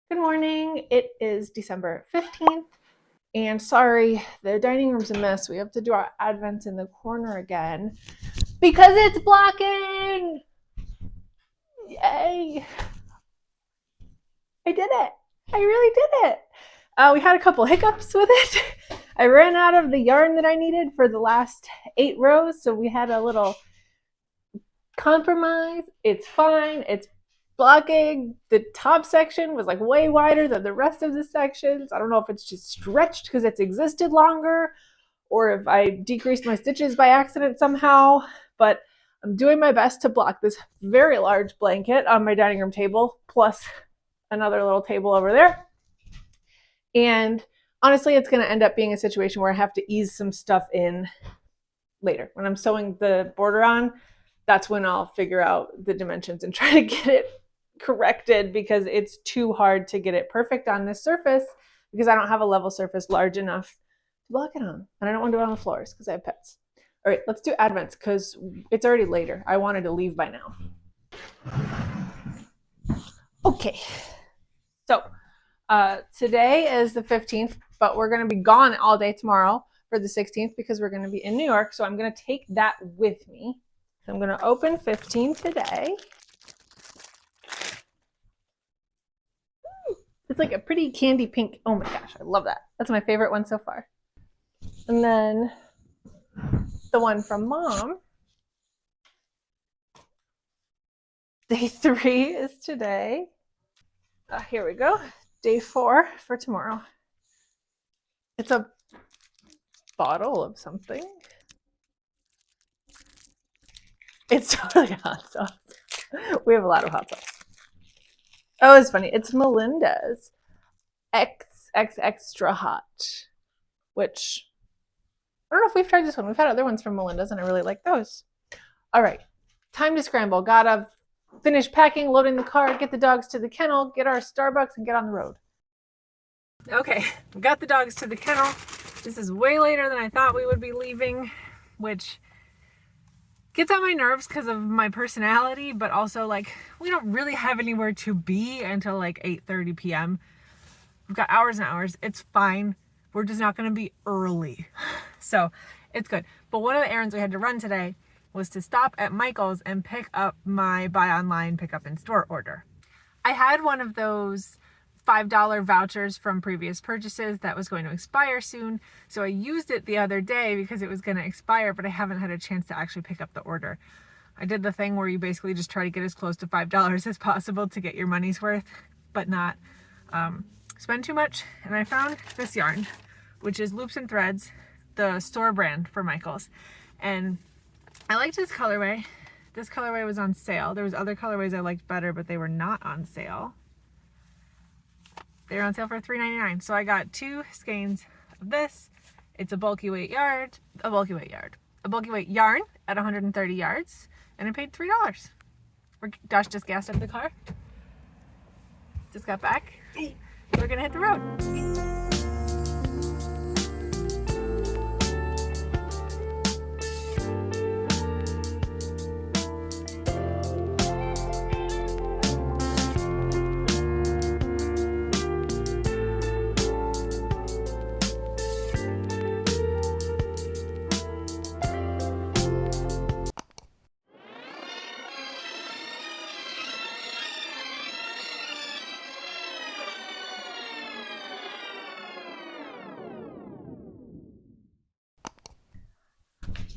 Good morning. It is December 15th. And sorry, the dining room's a mess. We have to do our advents in the corner again because it's blocking. Yay. I did it. I really did it. We had a couple hiccups with it. I ran out of the yarn that I needed for the last 8 rows, so we had a little compromise. It's fine. It's blocking. The top section was like way wider than the rest of the sections. I don't know if it's just stretched because it's existed longer or if I decreased my stitches by accident somehow, but I'm doing my best to block this very large blanket on my dining room table, plus another little table over there. And honestly, it's going to end up being a situation where I have to ease some stuff in later. When I'm sewing the border on, that's when I'll figure out the dimensions and try to get it corrected because it's too hard to get it perfect on this surface because I don't have a level surface large enough to block it on. And I don't want to do it on the floors because I have pets. All right, let's do advents because it's already later. I wanted to leave by now. Okay, so today is the 15th, but we're going to be gone all day tomorrow for the 16th because we're going to be in New York. So I'm going to take that with me. So I'm going to open 15 today. It's like a pretty candy pink. Oh my gosh, I love that. That's my favorite one so far. And then the one from Mom. Day 3 is today. Here we go. Day 4 for tomorrow. It's a bottle of something. It's totally hot sauce. We have a lot of hot sauce. Oh, it's funny. It's Melinda's XX Extra Hot, which I don't know if we've tried this one. We've had other ones from Melinda's, and I really like those. All right, time to scramble. Gotta finish packing, loading the car, get the dogs to the kennel, get our Starbucks, and get on the road. Okay, we got the dogs to the kennel. This is way later than I thought we would be leaving, which gets on my nerves because of my personality, but also like we don't really have anywhere to be until like 8:30 p.m. We've got hours and hours. It's fine. We're just not going to be early. So it's good. But one of the errands we had to run today was to stop at Michael's and pick up my buy online, pick up in store order. I had one of those $5 vouchers from previous purchases that was going to expire soon. So I used it the other day because it was going to expire, but I haven't had a chance to actually pick up the order. I did the thing where you basically just try to get as close to $5 as possible to get your money's worth, but not spend too much. And I found this yarn, which is Loops and Threads, the store brand for Michael's. And I liked this colorway. This colorway was on sale. There was other colorways I liked better, but they were not on sale. They were on sale for $3.99. So I got 2 skeins of this. It's a bulky weight yarn at 130 yards, and I paid $3. Josh just gassed up the car. Just got back. We're gonna hit the road.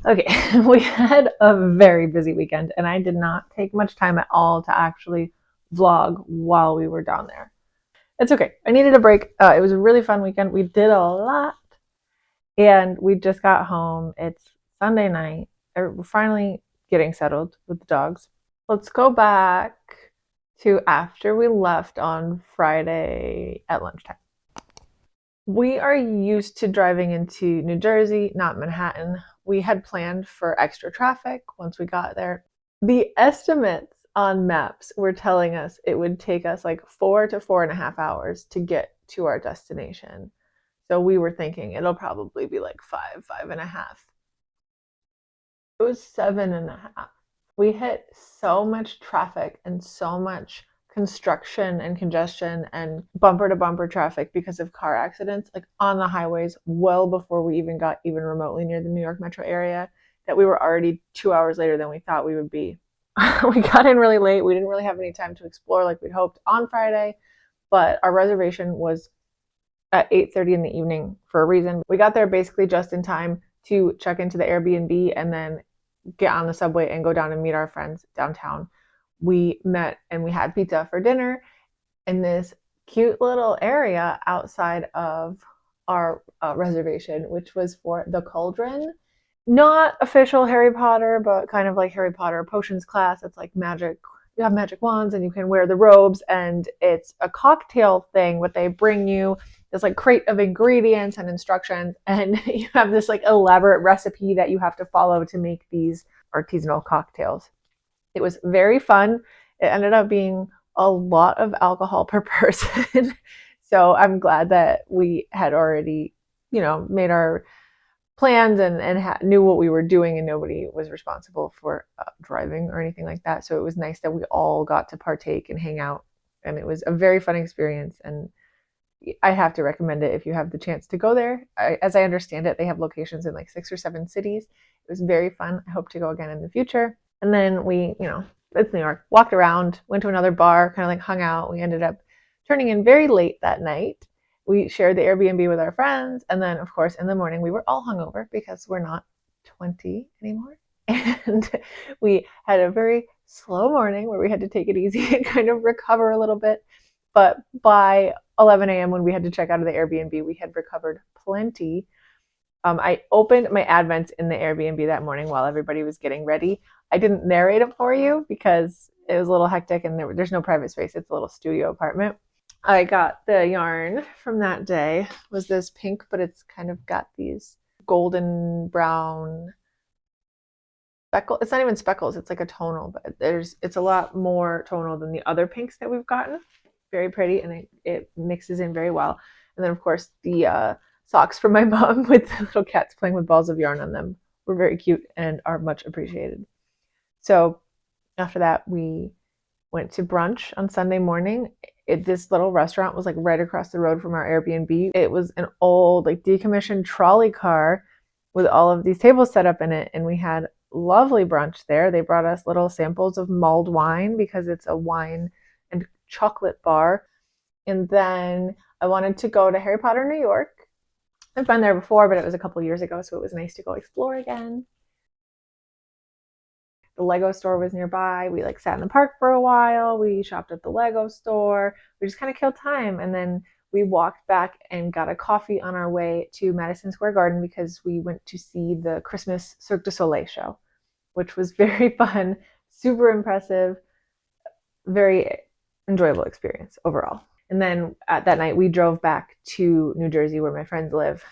Okay, we had a very busy weekend and I did not take much time at all to actually vlog while we were down there. It's okay. I needed a break. It was a really fun weekend. We did a lot and we just got home. It's Sunday night. We're finally getting settled with the dogs. Let's go back to after we left on Friday at lunchtime. We are used to driving into New Jersey, not Manhattan. We had planned for extra traffic once we got there. The estimates on maps were telling us it would take us like 4 to 4.5 hours to get to our destination. So we were thinking it'll probably be like 5.5. It was 7.5. We hit so much traffic and so much construction and congestion and bumper to bumper traffic because of car accidents, like on the highways, well before we even got even remotely near the New York metro area, that we were already 2 hours later than we thought we would be. We got in really late. We didn't really have any time to explore like we'd hoped on Friday, but our reservation was at 8:30 in the evening for a reason. We got there basically just in time to check into the Airbnb and then get on the subway and go down and meet our friends downtown. We met and we had pizza for dinner in this cute little area outside of our reservation, which was for the Cauldron. Not official Harry Potter, but kind of like Harry Potter potions class. It's like magic. You have magic wands and you can wear the robes, and it's a cocktail thing, but they bring you this like crate of ingredients and instructions, and you have this like elaborate recipe that you have to follow to make these artisanal cocktails. It was very fun. It ended up being a lot of alcohol per person. So I'm glad that we had already, made our plans and knew what we were doing, and nobody was responsible for driving or anything like that. So it was nice that we all got to partake and hang out, and it was a very fun experience, and I have to recommend it if you have the chance to go there. As I understand it, they have locations in like 6 or 7 cities. It was very fun. I hope to go again in the future. And then we, it's New York, walked around, went to another bar, kind of like hung out. We ended up turning in very late that night. We shared the Airbnb with our friends. And then, of course, in the morning, we were all hungover because we're not 20 anymore. And we had a very slow morning where we had to take it easy and kind of recover a little bit. But by 11 a.m. when we had to check out of the Airbnb, we had recovered plenty. I opened my Advents in the Airbnb that morning while everybody was getting ready. I didn't narrate it for you because it was a little hectic and there's no private space. It's a little studio apartment. I got the yarn from that day. It was this pink, but it's kind of got these golden brown speckles. It's not even speckles. It's like a tonal, but it's a lot more tonal than the other pinks that we've gotten. Very pretty, and it mixes in very well. And then, of course, the socks from my mom with the little cats playing with balls of yarn on them were very cute and are much appreciated. So after that, we went to brunch on Sunday morning. This little restaurant was like right across the road from our Airbnb. It was an old, like decommissioned trolley car with all of these tables set up in it, and we had lovely brunch there. They brought us little samples of mulled wine because it's a wine and chocolate bar. And then I wanted to go to Harry Potter New York. I've been there before, but it was a couple years ago, so it was nice to go explore again. The Lego store was nearby. We like sat in the park for a while. We shopped at the Lego store. We just kind of killed time, and then we walked back and got a coffee on our way to Madison Square Garden because we went to see the Christmas Cirque du Soleil show, which was very fun, super impressive, very enjoyable experience overall. And then that night we drove back to New Jersey where my friends live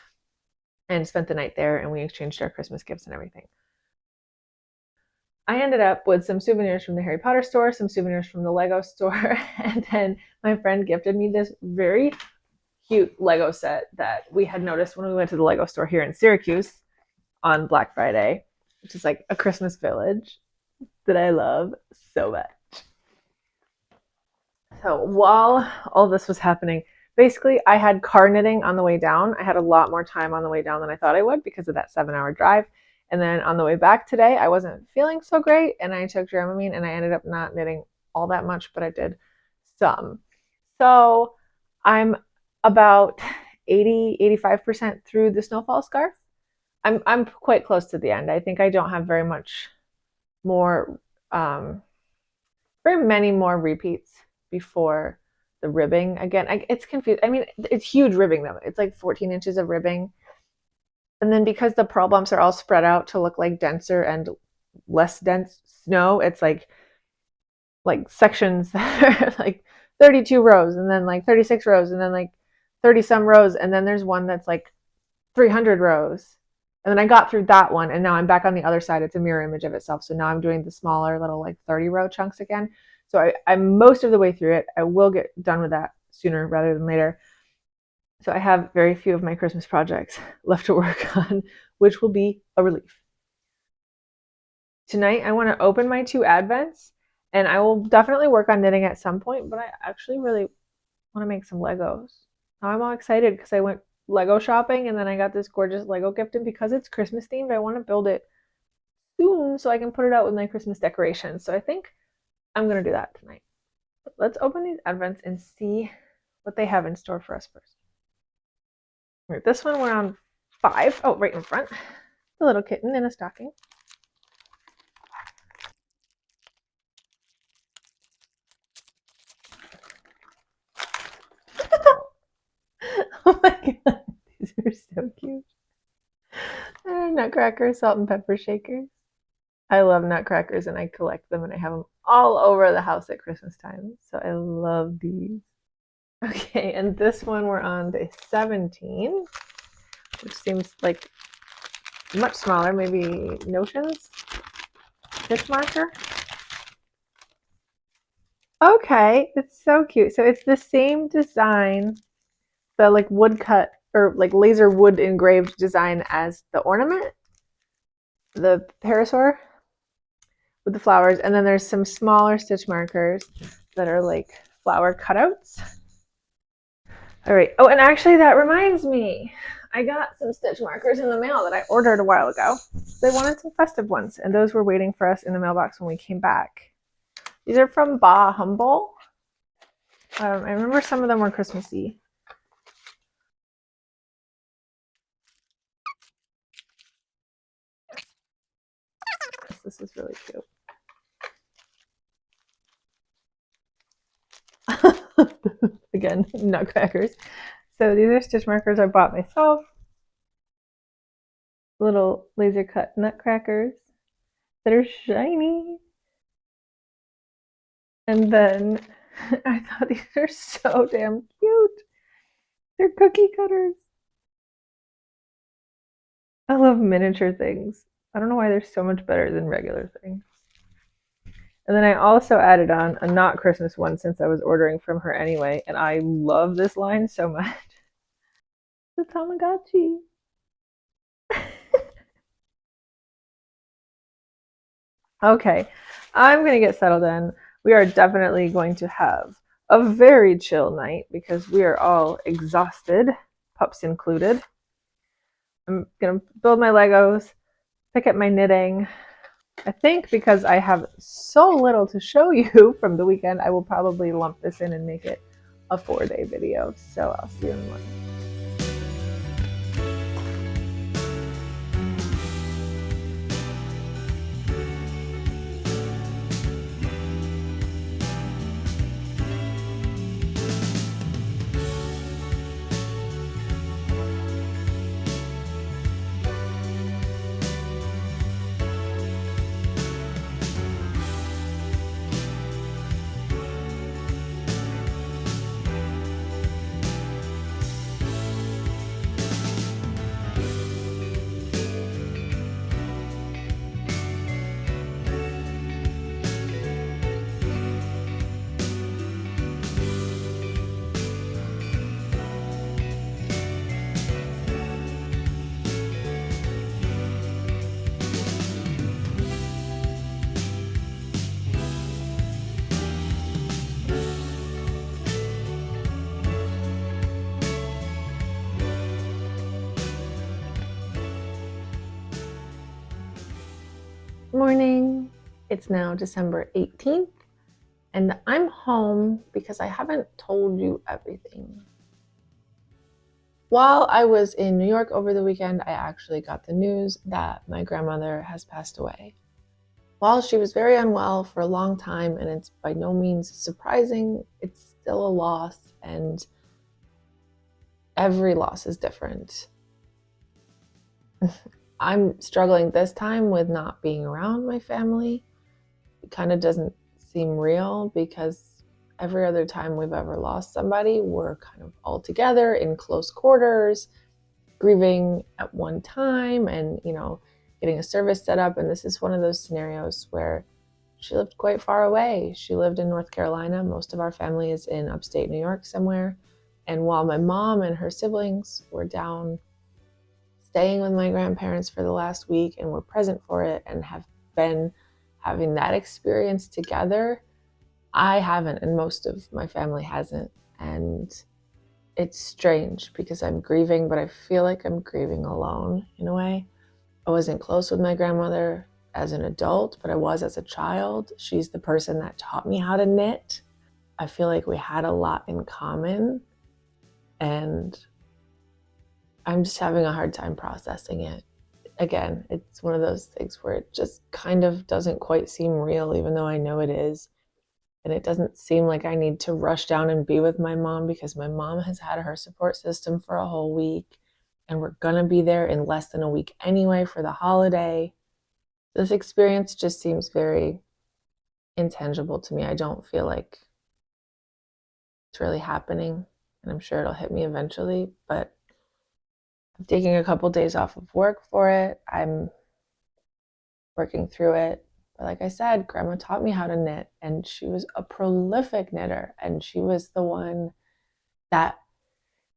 and spent the night there, and we exchanged our Christmas gifts and everything. I ended up with some souvenirs from the Harry Potter store, some souvenirs from the Lego store, and then my friend gifted me this very cute Lego set that we had noticed when we went to the Lego store here in Syracuse on Black Friday, which is like a Christmas village that I love so much. So while all this was happening, basically I had car knitting on the way down. I had a lot more time on the way down than I thought I would because of that 7-hour drive. And then on the way back today, I wasn't feeling so great, and I took Dramamine, and I ended up not knitting all that much, but I did some. So I'm about 85% through the Snowfall scarf. I'm quite close to the end. I think I don't have very much more, very many more repeats before the ribbing. Again, it's confused. I mean, it's huge ribbing though. It's like 14 inches of ribbing. And then because the pearl bumps are all spread out to look like denser and less dense snow, it's like sections that are like 32 rows and then like 36 rows and then like 30 some rows. And then there's one that's like 300 rows. And then I got through that one, and now I'm back on the other side. It's a mirror image of itself. So now I'm doing the smaller little like 30 row chunks again. So I'm most of the way through it. I will get done with that sooner rather than later. So I have very few of my Christmas projects left to work on, which will be a relief. Tonight, I want to open my 2 Advents And I will definitely work on knitting at some point, but I actually really want to make some Legos. Now I'm all excited because I went Lego shopping and then I got this gorgeous Lego gift, and because it's Christmas themed, I want to build it soon so I can put it out with my Christmas decorations. So I think I'm going to do that tonight. But let's open these advents and see what they have in store for us first. All right, this one we're on 5. Oh, right in front. The little kitten in a stocking. Oh my god, these are so cute. Nutcracker salt and pepper shakers. I love nutcrackers and I collect them and I have them all over the house at Christmas time. So I love these. Okay, and this one we're on day 17, which seems like much smaller, maybe Notions stitch marker. Okay, it's so cute. So it's the same design, the like woodcut or like laser wood engraved design as the ornament, the parasaur with the flowers, and then there's some smaller stitch markers that are like flower cutouts. All right. Oh, and actually that reminds me, I got some stitch markers in the mail that I ordered a while ago. They wanted some festive ones, and those were waiting for us in the mailbox when we came back. These are from Bah Humble. I remember some of them were Christmassy. This is really cute. Again, nutcrackers. So these are stitch markers I bought myself. Little laser cut nutcrackers that are shiny. And then I thought these are so damn cute. They're cookie cutters. I love miniature things. I don't know why they're so much better than regular things. And then I also added on a not Christmas one since I was ordering from her anyway, and I love this line so much. The Tamagotchi. Okay, I'm gonna get settled in. We are definitely going to have a very chill night because we are all exhausted, pups included. I'm gonna build my Legos, pick up my knitting. I think because I have so little to show you from the weekend, I will probably lump this in and make it a 4-day video. So I'll see you in the morning. Morning. It's now December 18th, and I'm home because I haven't told you everything. While I was in New York over the weekend, I actually got the news that my grandmother has passed away. While she was very unwell for a long time, and it's by no means surprising, it's still a loss, and every loss is different. I'm struggling this time with not being around my family. It kind of doesn't seem real because every other time we've ever lost somebody, we're kind of all together in close quarters, grieving at one time and, getting a service set up. And this is one of those scenarios where she lived quite far away. She lived in North Carolina. Most of our family is in upstate New York somewhere. And while my mom and her siblings were down staying with my grandparents for the last week and were present for it and have been having that experience together, I haven't, and most of my family hasn't. And it's strange because I'm grieving, but I feel like I'm grieving alone in a way. I wasn't close with my grandmother as an adult, but I was as a child. She's the person that taught me how to knit. I feel like we had a lot in common, and I'm just having a hard time processing it. Again, it's one of those things where it just kind of doesn't quite seem real, even though I know it is. And it doesn't seem like I need to rush down and be with my mom because my mom has had her support system for a whole week. And we're going to be there in less than a week anyway for the holiday. This experience just seems very intangible to me. I don't feel like it's really happening. And I'm sure it'll hit me eventually. But I'm taking a couple days off of work for it. I'm working through it. But like I said, Grandma taught me how to knit, and she was a prolific knitter. And she was the one that,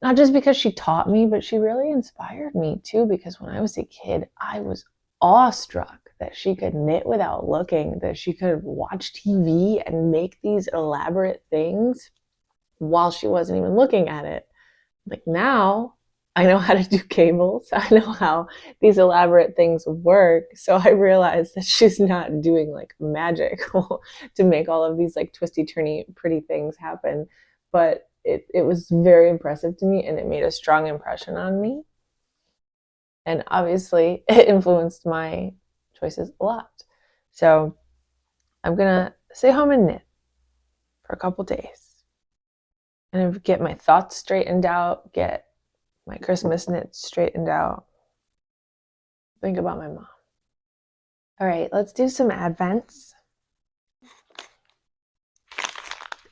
not just because she taught me, but she really inspired me too, because when I was a kid, I was awestruck that she could knit without looking, that she could watch TV and make these elaborate things while she wasn't even looking at it. Like now, I know how to do cables. I know how these elaborate things work. So I realized that she's not doing like magic to make all of these like twisty, turny, pretty things happen. But it was very impressive to me, and it made a strong impression on me. And obviously, it influenced my choices a lot. So I'm going to stay home and knit for a couple days and get my thoughts straightened out, get my Christmas knits straightened out, think about my mom. All right, let's do some advents.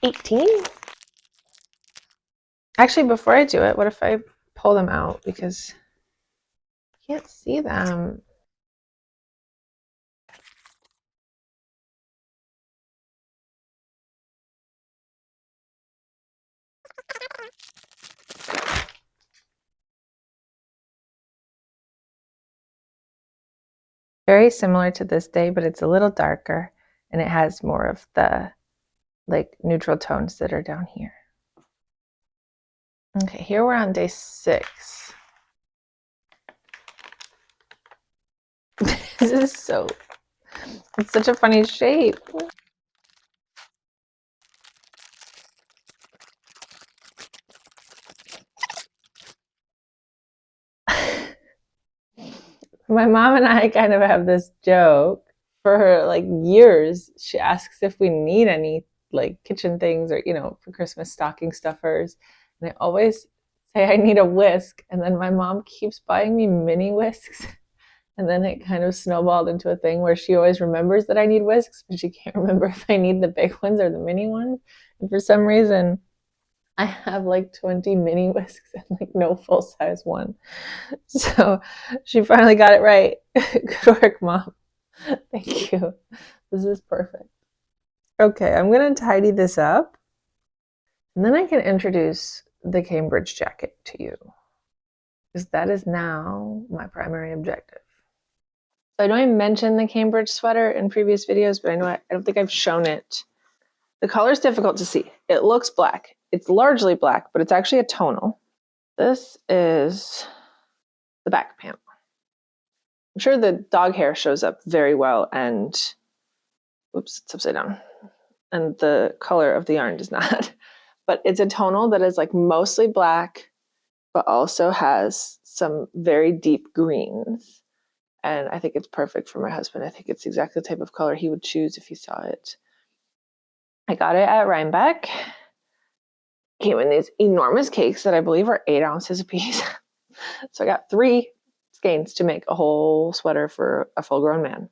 18. Actually, before I do it, what if I pull them out because I can't see them? Very similar to this day, but it's a little darker, and it has more of the like neutral tones that are down here. Okay, here we're on day 6. This is it's such a funny shape. My mom and I kind of have this joke for like years. She asks if we need any like kitchen things or, for Christmas stocking stuffers. And I always say I need a whisk. And then my mom keeps buying me mini whisks. And then it kind of snowballed into a thing where she always remembers that I need whisks, but she can't remember if I need the big ones or the mini ones. And for some reason, I have like 20 mini whisks and like no full size one. So she finally got it right. Good work, Mom. Thank you. This is perfect. Okay, I'm going to tidy this up, and then I can introduce the Cambridge jacket to you, because that is now my primary objective. So I know I mentioned the Cambridge sweater in previous videos, but I don't think I've shown it. The color is difficult to see. It looks black. It's largely black, but it's actually a tonal. This is the back panel. I'm sure the dog hair shows up very well, and oops, it's upside down. And the color of the yarn does not. But it's a tonal that is like mostly black, but also has some very deep greens. And I think it's perfect for my husband. I think it's exactly the type of color he would choose if he saw it. I got it at Rhinebeck. Came in these enormous cakes that I believe are 8 ounces a piece. So I got 3 skeins to make a whole sweater for a full-grown man.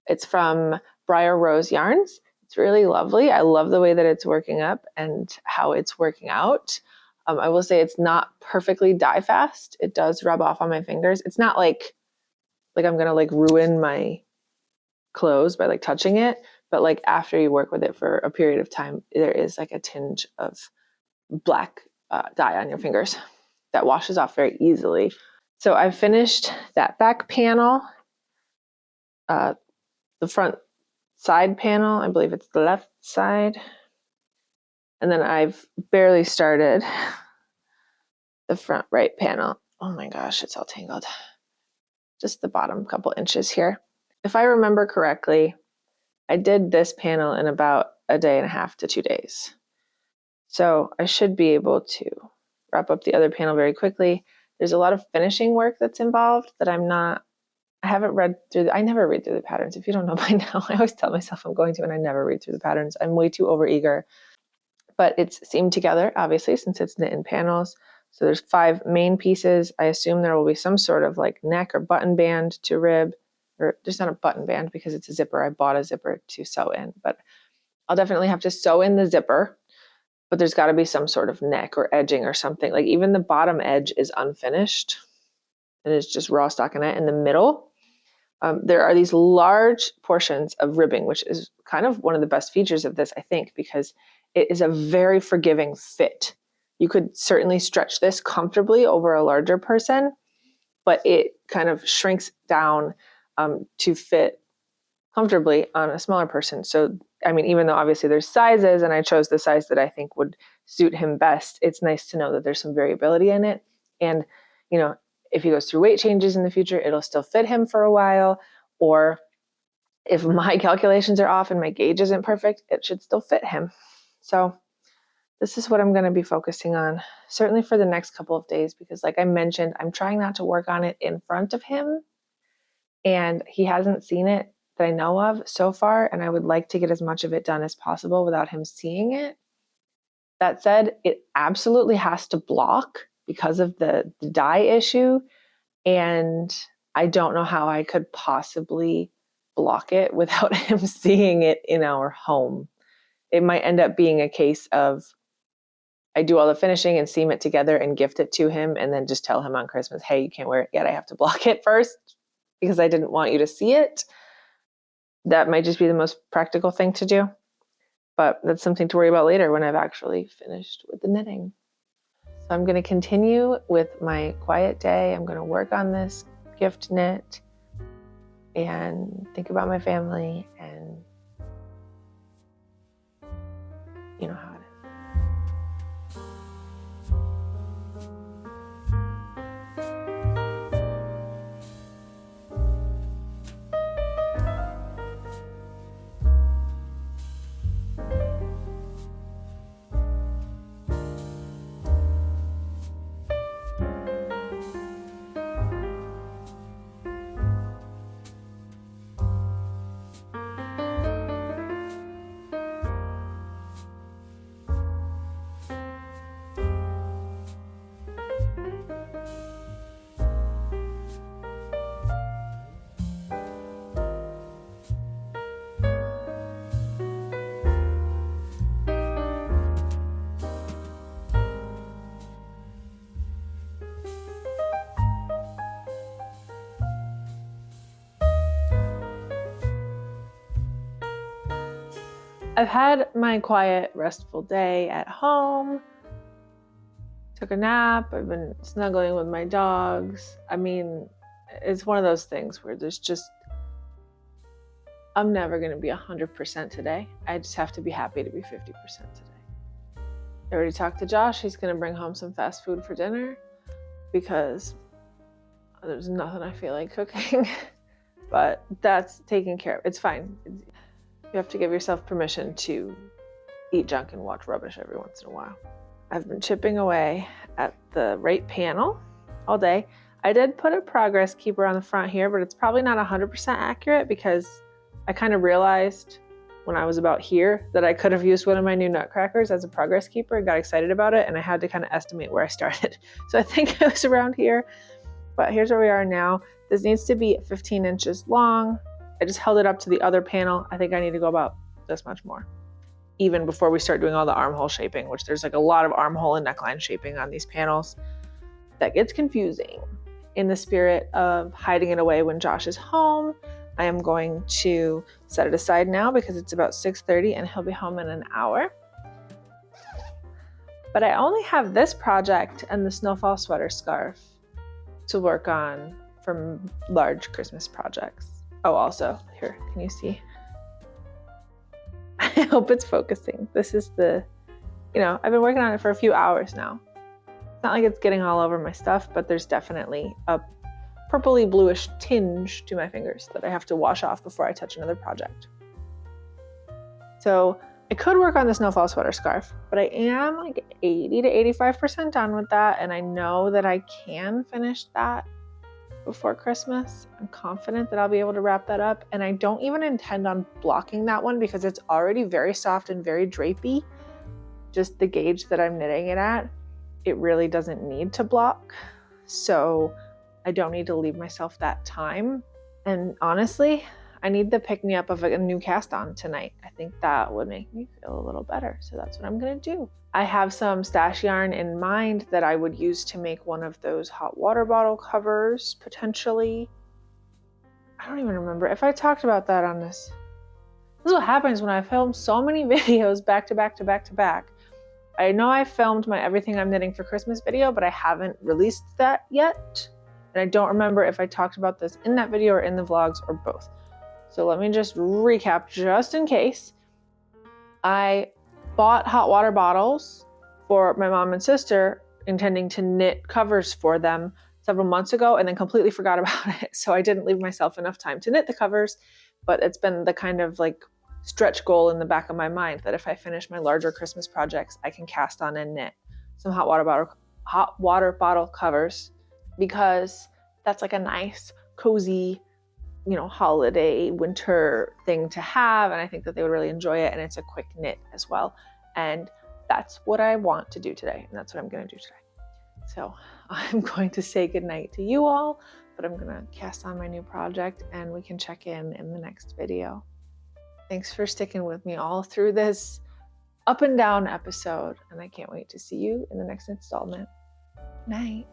It's from Briar Rose Yarns. It's really lovely. I love the way that it's working up and how it's working out. I will say it's not perfectly dye fast. It does rub off on my fingers. It's not like I'm gonna like ruin my clothes by like touching it, but like after you work with it for a period of time, there is like a tinge of black dye on your fingers that washes off very easily. So I finished that back panel, the front side panel, I believe it's the left side. And then I've barely started the front right panel. Oh my gosh, it's all tangled. Just the bottom couple inches here. If I remember correctly, I did this panel in about a day and a half to 2 days. So I should be able to wrap up the other panel very quickly. There's a lot of finishing work that's involved that I haven't read through. I never read through the patterns. If you don't know by now, I always tell myself I'm going to, and I never read through the patterns. I'm way too overeager. But it's seamed together, obviously, since it's knit in panels. So there's 5 main pieces. I assume there will be some sort of like neck or button band to rib, or there's not a button band because it's a zipper. I bought a zipper to sew in, but I'll definitely have to sew in the zipper. But there's got to be some sort of neck or edging or something. Like even the bottom edge is unfinished and it's just raw stockinette in the middle. There are these large portions of ribbing, which is kind of one of the best features of this, I think, because it is a very forgiving fit. You could certainly stretch this comfortably over a larger person, but it kind of shrinks down to fit comfortably on a smaller person. So, I mean, even though obviously there's sizes and I chose the size that I think would suit him best, it's nice to know that there's some variability in it. And, you know, if he goes through weight changes in the future, it'll still fit him for a while. Or if my calculations are off and my gauge isn't perfect, it should still fit him. So this is what I'm going to be focusing on, certainly for the next couple of days, because like I mentioned, I'm trying not to work on it in front of him, and he hasn't seen it that I know of so far, and I would like to get as much of it done as possible without him seeing it. That said, it absolutely has to block because of the dye issue, and I don't know how I could possibly block it without him seeing it in our home. It might end up being a case of I do all the finishing and seam it together and gift it to him and then just tell him on Christmas, hey, you can't wear it yet. I have to block it first because I didn't want you to see it. That might just be the most practical thing to do. But that's something to worry about later when I've actually finished with the knitting. So I'm going to continue with my quiet day. I'm going to work on this gift knit and think about my family, and you know how it is. I've had my quiet, restful day at home. Took a nap. I've been snuggling with my dogs. I mean, it's one of those things where there's just, I'm never going to be 100% today. I just have to be happy to be 50% today. I already talked to Josh. He's going to bring home some fast food for dinner because there's nothing I feel like cooking. But that's taken care of. It's fine. You have to give yourself permission to eat junk and watch rubbish every once in a while. I've been chipping away at the right panel all day. I did put a progress keeper on the front here, but it's probably not 100% accurate because I kind of realized when I was about here that I could have used one of my new nutcrackers as a progress keeper and got excited about it, and I had to kind of estimate where I started. So I think it was around here, but here's where we are now. This needs to be 15 inches long. I just held it up to the other panel. I think I need to go about this much more, even before we start doing all the armhole shaping, which there's like a lot of armhole and neckline shaping on these panels. That gets confusing. In the spirit of hiding it away when Josh is home, I am going to set it aside now because it's about 6:30 and he'll be home in an hour. But I only have this project and the snowfall sweater scarf to work on for large Christmas projects. Oh, also, here, can you see? I hope it's focusing. This is the you know, I've been working on it for a few hours now. It's not like it's getting all over my stuff, but there's definitely a purpley bluish tinge to my fingers that I have to wash off before I touch another project. So I could work on the snowfall sweater scarf, but I am like 80 to 85% done with that. And I know that I can finish that before Christmas. I'm confident that I'll be able to wrap that up. And I don't even intend on blocking that one because it's already very soft and very drapey. Just the gauge that I'm knitting it at, it really doesn't need to block. So I don't need to leave myself that time. And honestly, I need the pick me up of a new cast on tonight. I think that would make me feel a little better. So that's what I'm going to do. I have some stash yarn in mind that I would use to make one of those hot water bottle covers potentially. I don't even remember if I talked about that on this. This is what happens when I film so many videos back to back to back to back. I know I filmed my Everything I'm Knitting for Christmas video, but I haven't released that yet. And I don't remember if I talked about this in that video or in the vlogs or both. So let me just recap just in case. I bought hot water bottles for my mom and sister, intending to knit covers for them several months ago and then completely forgot about it. So I didn't leave myself enough time to knit the covers, but it's been the kind of like stretch goal in the back of my mind that if I finish my larger Christmas projects, I can cast on and knit some hot water bottle covers, because that's like a nice, cozy, you know, holiday winter thing to have. And I think that they would really enjoy it. And it's a quick knit as well. And that's what I want to do today. And that's what I'm going to do today. So I'm going to say goodnight to you all, but I'm going to cast on my new project and we can check in the next video. Thanks for sticking with me all through this up and down episode. And I can't wait to see you in the next installment. Night.